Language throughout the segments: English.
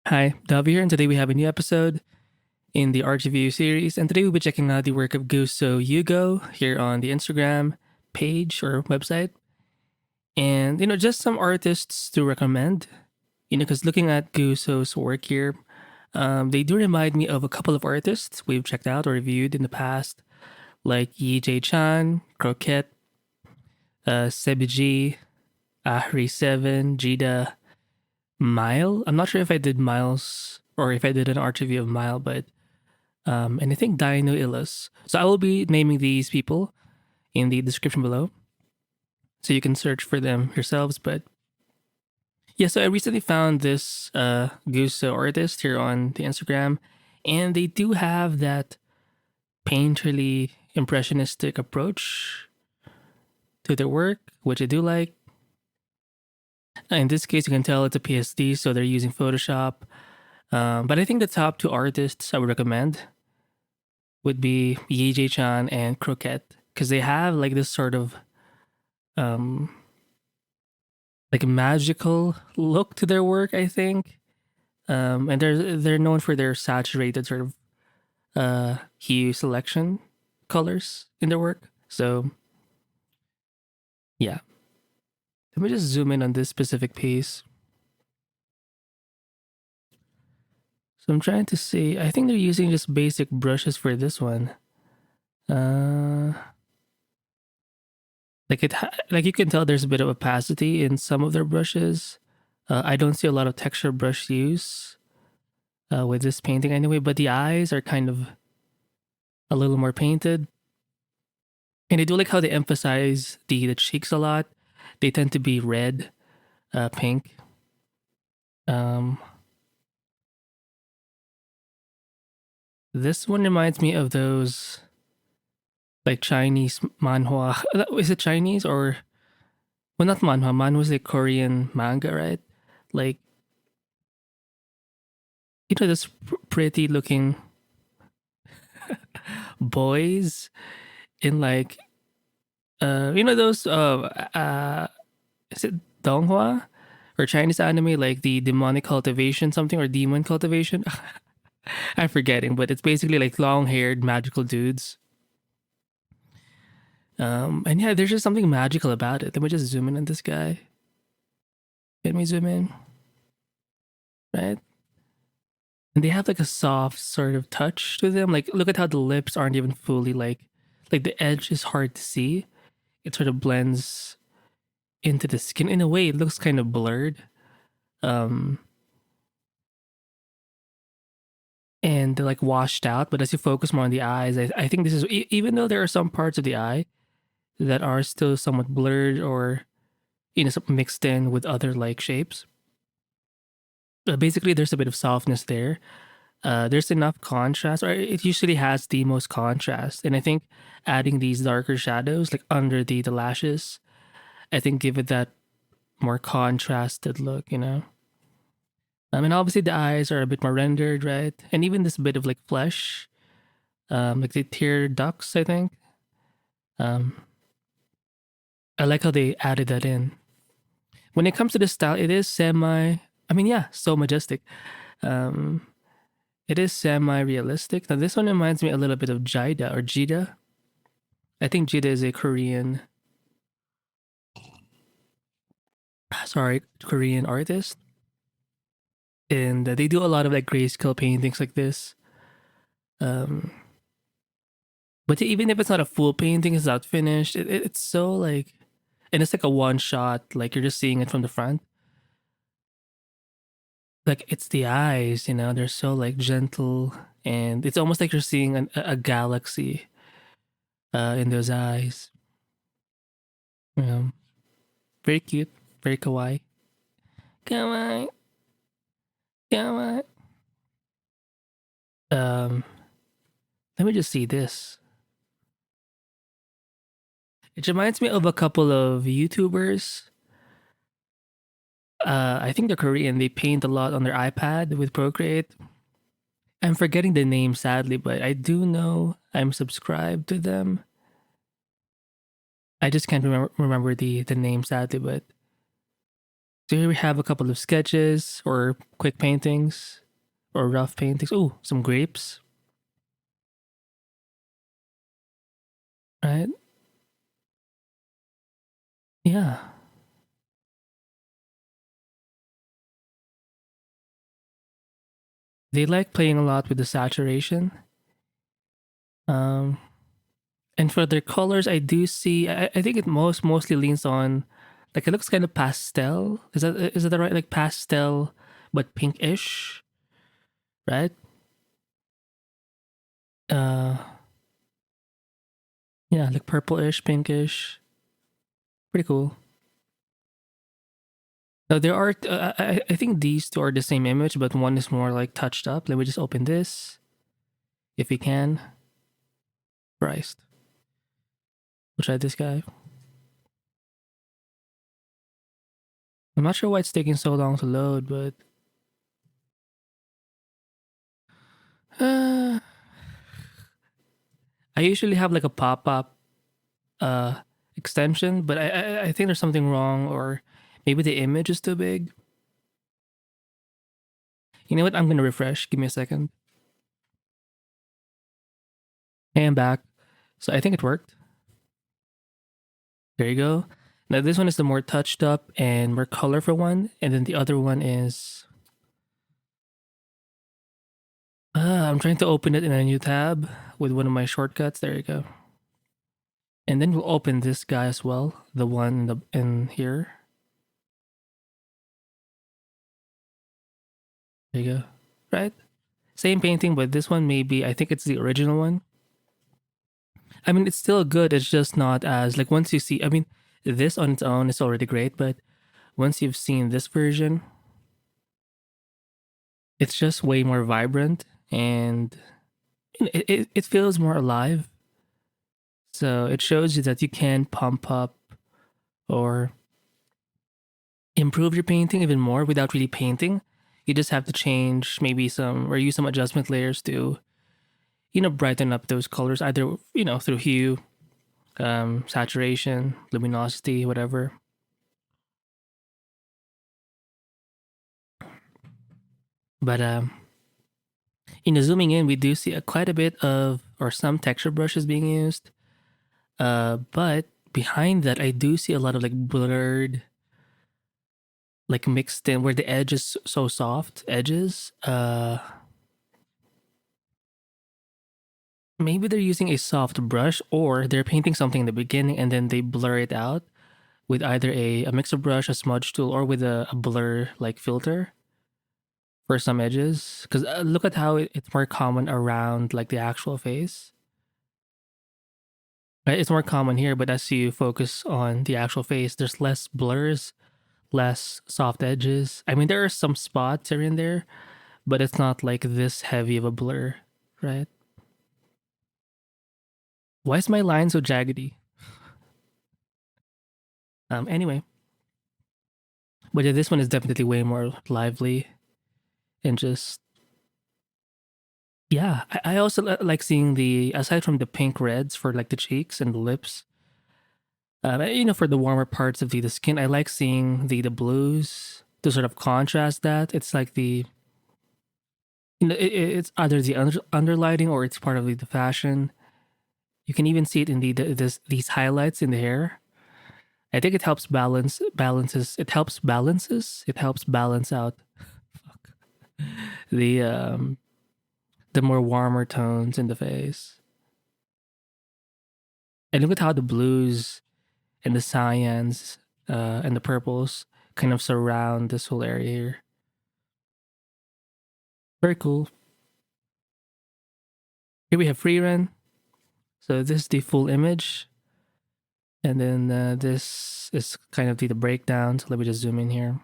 Hi, Davi here, and today we have a new episode in the art review series. And today we'll be checking out the work of Guso Yugo here on the Instagram page or website. And, just some artists to recommend, because looking at Guso's work here, they do remind me of a couple of artists we've checked out or reviewed in the past, like YeeJ Chan, Croquette, Sebijy, Ahri7, Jida, Mile. I'm not sure if I did Miles or if I did an art review of Mile, but and I think Dino Illos. So I will be naming these people in the description below, so you can search for them yourselves. But yeah, so I recently found this Guso artist here on the Instagram, and they do have that painterly impressionistic approach to their work, which I do like. In this case, you can tell it's a PSD, so they're using Photoshop. But I think the top two artists I would recommend would be YeeJ Chan and Croquette, because they have like this sort of like a magical look to their work, I think. And they're known for their saturated sort of hue selection colors in their work. So yeah. Let me just zoom in on this specific piece. So I'm trying to see. I think they're using just basic brushes for this one. Like you can tell there's a bit of opacity in some of their brushes. I don't see a lot of texture brush use with this painting anyway, but the eyes are kind of a little more painted. And I do like how they emphasize the cheeks a lot. They tend to be red, pink. This one reminds me of those like Chinese manhwa. Is it Chinese or well, not manhwa. Manhwa is a Korean manga, right? Like this pretty looking boys in like those is it donghua or Chinese anime like the demonic cultivation something or demon cultivation. I'm forgetting, but it's basically like long-haired magical dudes. And yeah, there's just something magical about it. Let me just zoom in on this guy. Let me zoom in. Right? And they have like a soft sort of touch to them. Like look at how the lips aren't even fully like the edge is hard to see. It sort of blends into the skin. In a way, it looks kind of blurred. And they're like washed out, but as you focus more on the eyes, I think this is even though there are some parts of the eye that are still somewhat blurred or mixed in with other like shapes. Basically, there's a bit of softness there. There's enough contrast, or it usually has the most contrast. And I think adding these darker shadows, like under the lashes, I think give it that more contrasted look, I mean, obviously the eyes are a bit more rendered, right? And even this bit of like flesh, like the tear ducts, I think. I like how they added that in. When it comes to the style, it is so majestic. It is semi-realistic. Now this one reminds me a little bit of Jida or Jida. I think Jida is a Korean artist. And they do a lot of like grayscale paintings like this. But even if it's not a full painting, it's not finished. It's so like, and it's like a one shot, like you're just seeing it from the front. Like it's the eyes, they're so like gentle, and it's almost like you're seeing a galaxy in those eyes. Very cute, very kawaii. Kawaii, kawaii. Let me just see this. It reminds me of a couple of YouTubers. I think they're Korean. They paint a lot on their iPad with Procreate. I'm forgetting the name sadly, but I do know I'm subscribed to them. I just can't remember the name sadly, but So here we have a couple of sketches or quick paintings or rough paintings. Oh, some grapes. Right? Yeah. They like playing a lot with the saturation. Um, and for their colors, I do see. I think it mostly leans on, like it looks kind of pastel. Is that the right like pastel, but pinkish, right? Uh, yeah, like purplish, pinkish. Pretty cool. So there are. I think these two are the same image, but one is more like touched up. Let me just open this, if we can. Christ, we'll try this guy. I'm not sure why it's taking so long to load, but I usually have like a pop-up uh extension, but I think there's something wrong, or maybe the image is too big. You know what? I'm gonna refresh. Give me a second. Hey, I'm back. So I think it worked. There you go. Now this one is the more touched up and more colorful one, and then the other one is. I'm trying to open it in a new tab with one of my shortcuts. There you go. And then we'll open this guy as well, the one in here. There you go. Right? Same painting, but this one maybe, I think it's the original one. I mean, it's still good. It's just not as, like, once you see, I mean, this on its own is already great, but once you've seen this version, it's just way more vibrant and it feels more alive. So it shows you that you can pump up or improve your painting even more without really painting. You just have to change maybe some or use some adjustment layers to, brighten up those colors, either, through hue, saturation, luminosity, whatever. But zooming in, we do see quite a bit of or some texture brushes being used. But behind that, I do see a lot of like blurred, like mixed in where the edge is so soft edges. Maybe they're using a soft brush or they're painting something in the beginning and then they blur it out with either a mixer brush, a smudge tool, or with a blur like filter for some edges. Because look at how it's more common around like the actual face. Right? It's more common here, but as you focus on the actual face, there's less blurs, less soft edges. I mean, there are some spots here and there, but it's not like this heavy of a blur, right? Why is my line so jaggedy? Anyway, but yeah, this one is definitely way more lively and just yeah. I also like seeing the aside from the pink reds for like the cheeks and the lips. For the warmer parts of the skin, I like seeing the blues to sort of contrast that. It's like it's either the underlighting or it's part of the fashion. You can even see it in these highlights in the hair. I think it helps balance out the more warmer tones in the face. And look at how the blues and the cyans and the purples kind of surround this whole area here. Very cool. Here we have free run. So this is the full image. And then this is kind of the breakdown. So let me just zoom in here.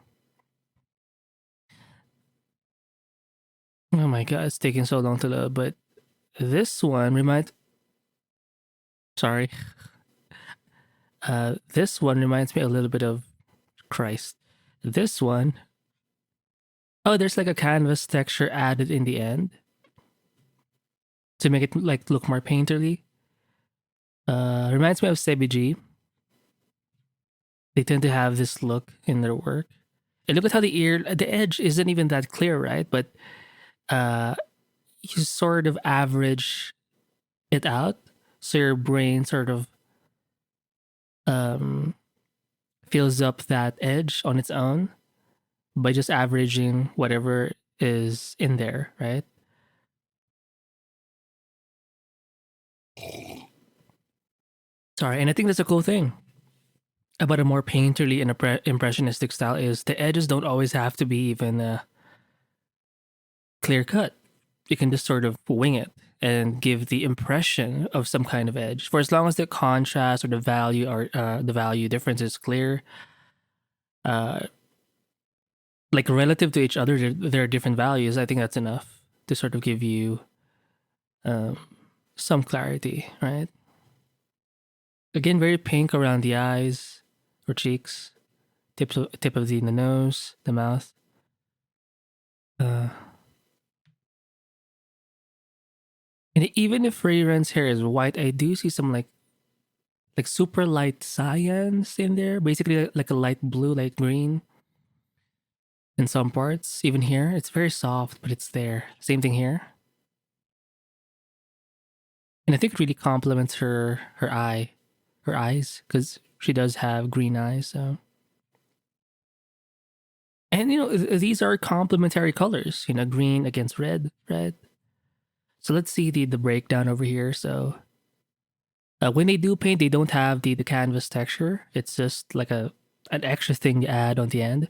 Oh my god, it's taking so long to load. But this one sorry. This one reminds me a little bit of Christ. This one, oh, there's like a canvas texture added in the end to make it like look more painterly. Reminds me of sebijy. They tend to have this look in their work. And look at how the edge isn't even that clear, right? But uh, you sort of average it out, so your brain sort of um, fills up that edge on its own by just averaging whatever is in there, right? Sorry, and I think that's a cool thing about a more painterly and impressionistic style is the edges don't always have to be even clear cut. You can just sort of wing it and give the impression of some kind of edge. For as long as the contrast or the value difference is clear, uh, like relative to each other, there are different values. I think that's enough to sort of give you um, some clarity, right? Again, very pink around the eyes or cheeks, tip of the nose, the mouth. Uh, and even if Rayron's hair is white, I do see some like super light cyans in there, basically like a light blue, light green in some parts. Even here, it's very soft, but it's there. Same thing here. And I think it really complements her eyes, because she does have green eyes. So, and these are complementary colors. Green against red, red. So let's see the breakdown over here. So when they do paint, they don't have the canvas texture. It's just like an extra thing you add on the end.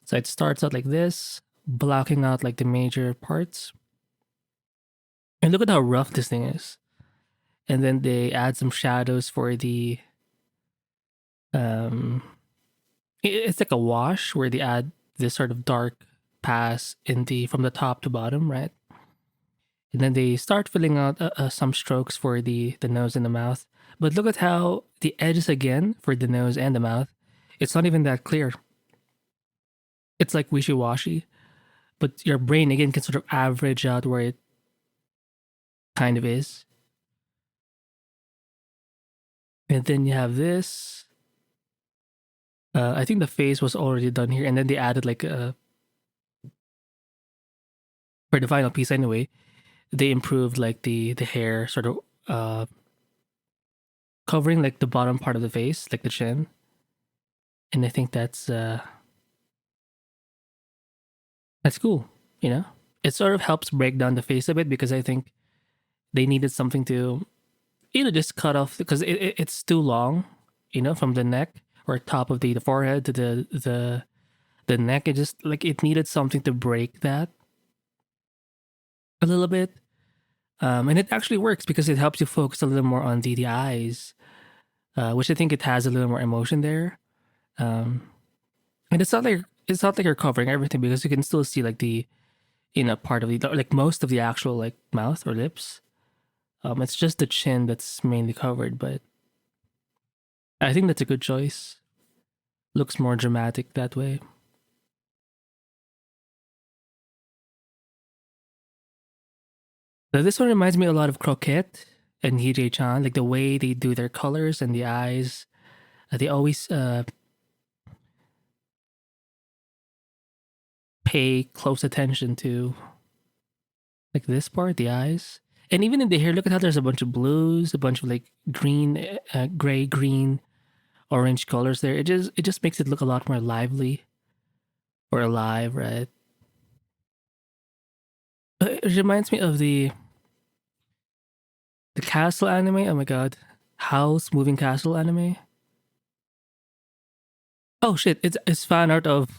So it starts out like this, blocking out like the major parts. And look at how rough this thing is. And then they add some shadows for the um it's like a wash where they add this sort of dark pass in the from the top to bottom, right? And then they start filling out some strokes for the nose and the mouth. But look at how the edges again for the nose and the mouth, it's not even that clear. It's like wishy-washy, but your brain again can sort of average out where it kind of is. And then you have this. I think the face was already done here, and then they added like for the final piece anyway. They improved like the hair sort of covering like the bottom part of the face, like the chin, and I think that's cool. It sort of helps break down the face a bit because I think they needed something to just cut off because it's too long, from the neck or top of the forehead to the neck. It just like it needed something to break that a little bit. And it actually works because it helps you focus a little more on the eyes, which I think it has a little more emotion there. Um, and it's not like you're covering everything because you can still see like the part of the like most of the actual like mouth or lips. It's just the chin that's mainly covered, but I think that's a good choice. Looks more dramatic that way. So this one reminds me a lot of Croquette and YeeJ Chan, like the way they do their colors and the eyes. They always pay close attention to like this part, the eyes. And even in the hair, look at how there's a bunch of blues, a bunch of like green, gray, green, orange colors there. It just makes it look a lot more lively or alive, right? It reminds me of the castle anime. Oh my god, House Moving Castle anime. Oh shit, it's fan art of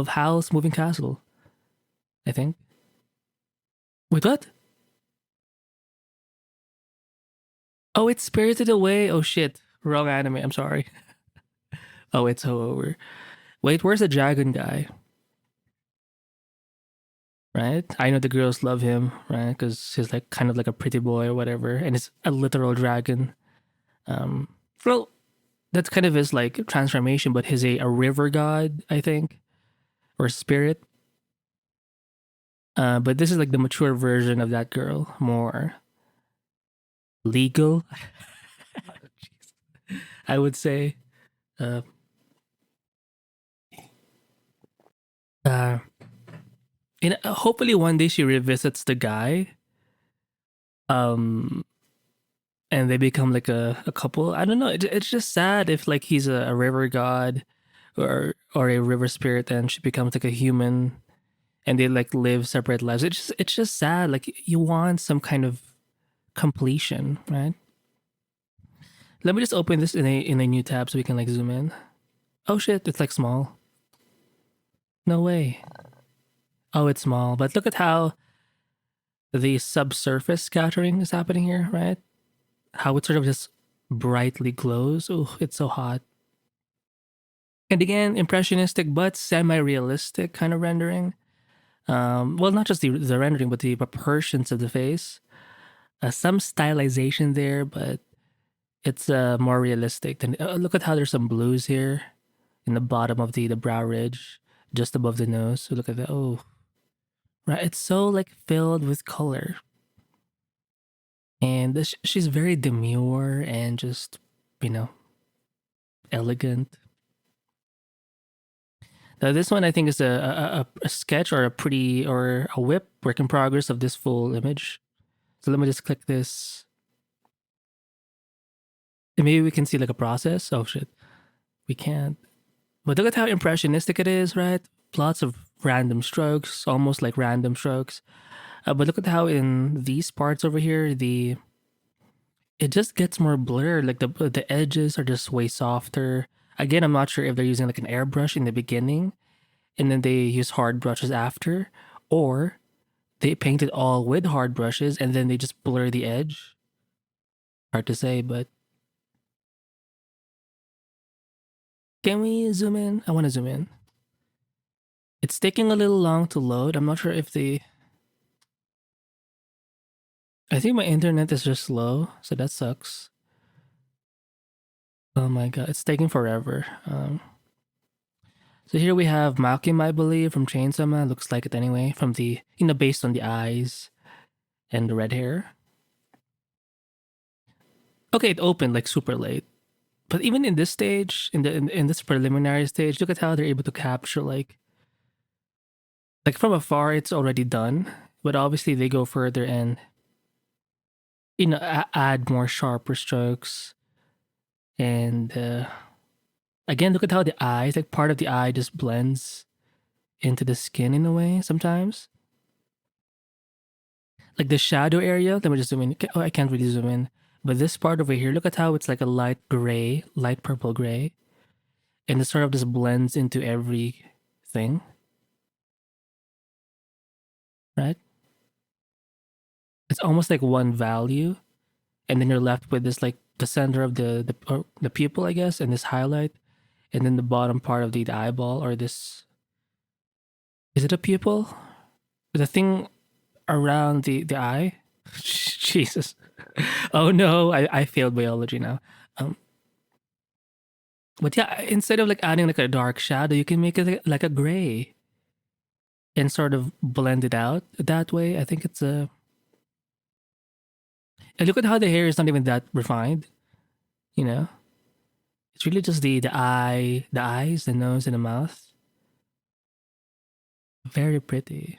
House Moving Castle. I think. Wait, what? Oh, it's Spirited Away. Oh shit, wrong anime. I'm sorry. Oh, it's so over. Wait, where's the dragon guy? Right? I know the girls love him, right? Because he's like kind of like a pretty boy or whatever, and it's a literal dragon. Um, well, that's kind of his like transformation, but he's a river god, I think, or spirit. But this is like the mature version of that girl, more legal, I would say. Uh, And hopefully one day she revisits the guy. Um, and they become like a couple. I don't know. It's just sad if like he's a river god or a river spirit and she becomes like a human and they like live separate lives. It's just sad. Like you want some kind of completion, right? Let me just open this in a new tab so we can like zoom in. Oh shit, it's like small. No way. Oh, it's small. But look at how the subsurface scattering is happening here, right? How it sort of just brightly glows. Oh, it's so hot. And again, impressionistic but semi-realistic kind of rendering. Well, not just the rendering, but the proportions of the face. Some stylization there, but it's more realistic. Than look at how there's some blues here in the bottom of the brow ridge, just above the nose. So look at that. Oh, right. It's so like filled with color, and she's very demure and just you know elegant. Now this one I think is a sketch or a pretty or a whip work in progress of this full image. So let me just click this. And maybe we can see like a process. Oh shit, we can't. But look at how impressionistic it is, right? Lots of random strokes, almost like random strokes. But look at how in these parts over here, the it just gets more blurred. Like the edges are just way softer. Again, I'm not sure if they're using like an airbrush in the beginning, and then they use hard brushes after, or they paint it all with hard brushes and then they just blur the edge. Hard to say, but can we zoom in? I want to zoom in. It's taking a little long to load. I'm not sure if the. I think my internet is just slow, so that sucks. Oh my god, it's taking forever. So here we have Malcolm, I believe, from Chainsaw Man. Looks like it anyway, from the based on the eyes and the red hair. Okay, it opened like super late, but even in this stage, in this preliminary stage, look at how they're able to capture like from afar, it's already done. But obviously, they go further and add more sharper strokes. And again, look at how the eyes, like part of the eye, just blends into the skin in a way. Sometimes, like the shadow area. Let me just zoom in. Oh, I can't really zoom in. But this part over here, look at how it's like a light gray, light purple gray, and it sort of just blends into everything, right? It's almost like one value, and then you're left with this like the center of the pupil, I guess, and this highlight, and then the bottom part of the eyeball or this is it a pupil? The thing around the eye. Jesus. Oh no, I failed biology now. Um, but yeah, instead of like adding like a dark shadow, you can make it like a gray and sort of blend it out that way. I think it's a. And look at how the hair is not even that refined. You know, it's really just the eyes, the nose, and the mouth. Very pretty.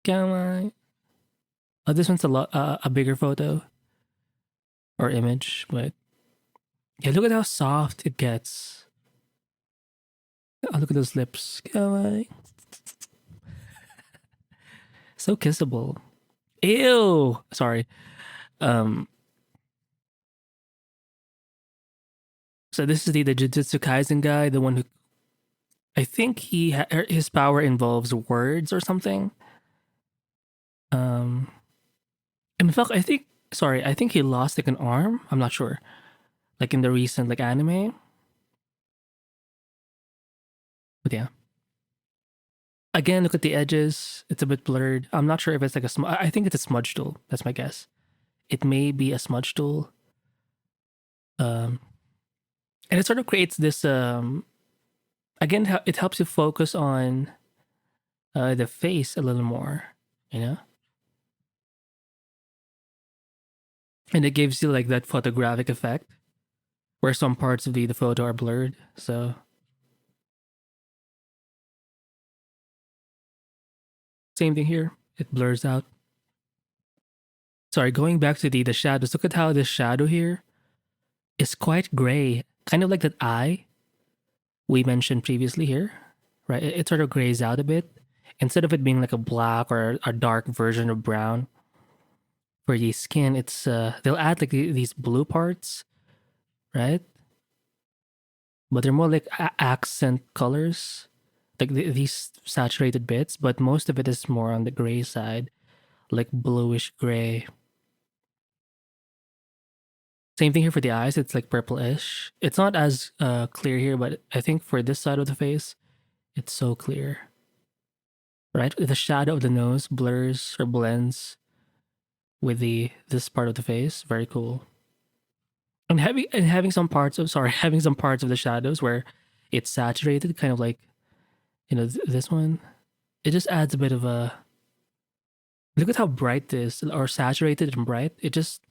Come on. Oh, this one's a bigger photo or image, but yeah, look at how soft it gets. Oh, look at those lips. Come on. So kissable. Ew. Sorry. Um. So this is the Jujutsu Kaisen guy, the one who I think his power involves words or something. Um. In fact, I think sorry, I think he lost like an arm. I'm not sure. Like in the recent like anime. But yeah. Again, look at the edges. It's a bit blurred. I'm not sure if it's like I think it's a smudge tool. That's my guess. It may be a smudge tool. Um, and it sort of creates this. Again, it helps you focus on the face a little more. You know, and it gives you like that photographic effect where some parts of the photo are blurred. So Same thing here. It blurs out. Sorry, going back to the shadows. Look at how this shadow here is quite gray. Kind of like that eye we mentioned previously here, right? It sort of grays out a bit. Instead of it being like a black or a dark version of brown for the skin, it's they'll add like these blue parts, right? But they're more like accent colors, like these saturated bits. But most of it is more on the gray side, like bluish gray. Same thing here for the eyes. It's like purplish. It's not as clear here, but I think for this side of the face, it's so clear. Right? The shadow of the nose blurs or blends with the this part of the face. Very cool. And having some parts of having some parts of the shadows where it's saturated, kind of like this one. It just adds a bit of a look at how bright this or saturated and bright. It just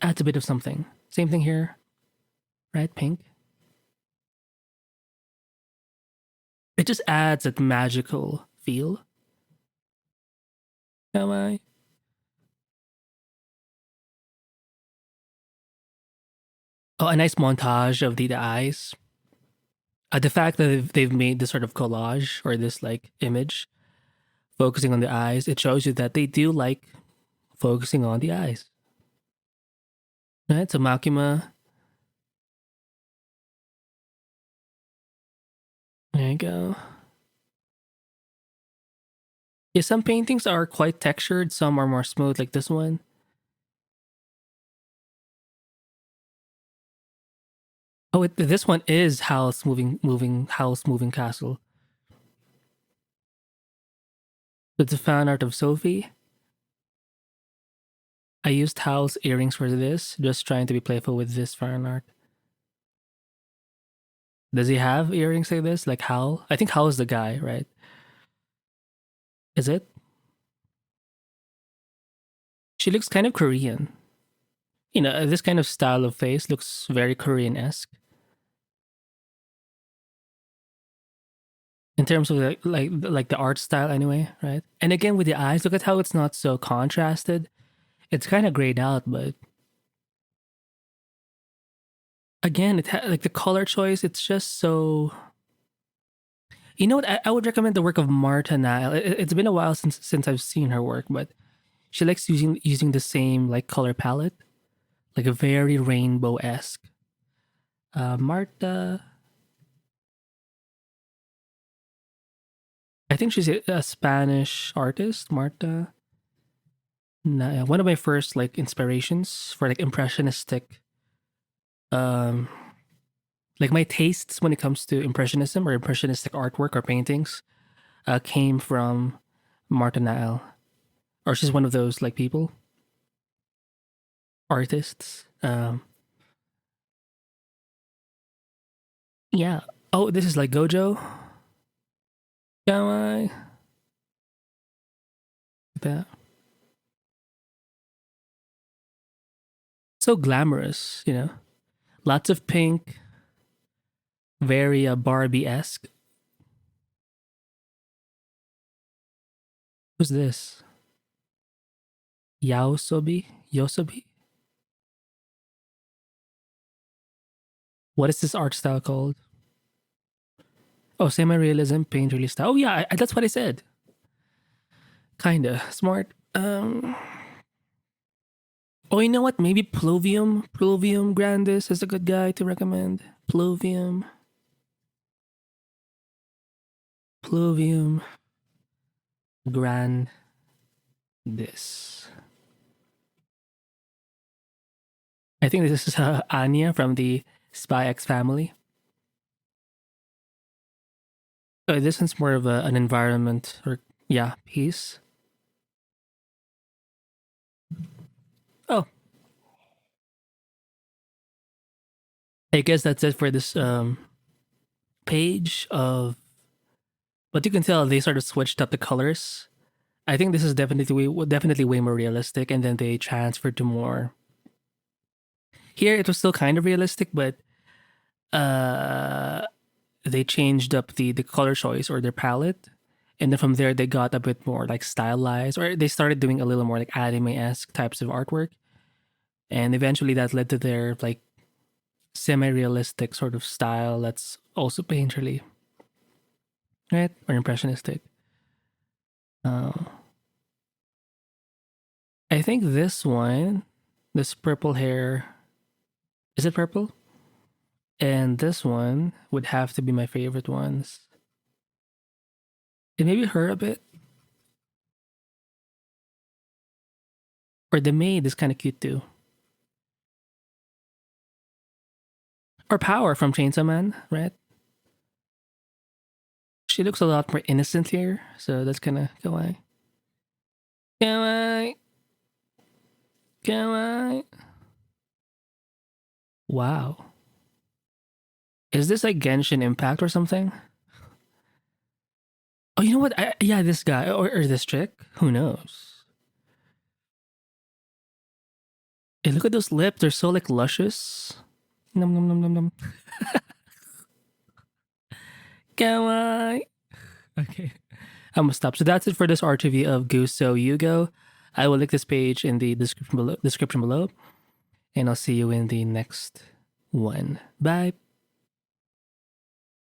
adds a bit of something. Same thing here, right? Pink. It just adds that magical feel. Am I? Oh, a nice montage of the eyes. The fact that they've made this sort of collage or this like image focusing on the eyes, it shows you that they do like focusing on the eyes. Right? So Makima. There you go. Yeah, some paintings are quite textured, some are more smooth, like this one. Oh, this one is House moving castle. It's a fan art of Sophie. I used Hal's earrings for this, just trying to be playful with this fan art. Does he have earrings like this? Like Hal? I think Hal is the guy, right? Is it? She looks kind of Korean. This kind of style of face looks very Korean-esque. In terms of like the art style anyway, right? And again with the eyes, look at how it's not so contrasted. It's kind of grayed out, but again, like the color choice, it's just so. You know what? I would recommend the work of Marta Nael. It's been a while since I've seen her work, but she likes using the same like color palette, like a very rainbow esque. Marta, I think she's a Spanish artist. Marta Nael, one of my first like inspirations for like impressionistic, um, like my tastes when it comes to impressionism or impressionistic artwork or paintings, came from Marta Nael, or she's one of those like people, artists. Yeah. Oh, this is like Gojo. Kawaii. That. So glamorous, Lots of pink, very Barbie-esque. Who's this? Yaosobi? Yosobi? What is this art style called? Oh, semi-realism, paint really style. Oh yeah, that's what I said. Kinda smart. Oh, you know what? Maybe Pluvium Grandis is a good guy to recommend. Pluvium Grandis. I think this is Anya from the Spy X family. Oh, this one's more of an environment or piece. Oh, I guess that's it for this page of. But you can tell they sort of switched up the colors. I think this is definitely way more realistic, and then they transferred to more. Here it was still kind of realistic, but they changed up the color choice or their palette, And then from there, they got a bit more like stylized, or they started doing a little more like anime-esque types of artwork. And eventually that led to their like semi-realistic sort of style that's also painterly, right? Or impressionistic. I think this one, this purple hair, is it purple? And this one would have to be my favorite ones. And maybe her a bit. Or the maid is kind of cute too. Or Power from Chainsaw Man, right? She looks a lot more innocent here, so that's kind of kawaii. Kawaii. Kawaii. Wow. Is this like Genshin Impact or something? Oh, you know what? Yeah, this guy or this chick. Who knows? Hey, look at those lips. They're so like luscious. Num num num num num. Kawaii. Okay, I'm gonna stop. So that's it for this RTV of Guso Yugo. I will link this page in the description below, and I'll see you in the next one. Bye.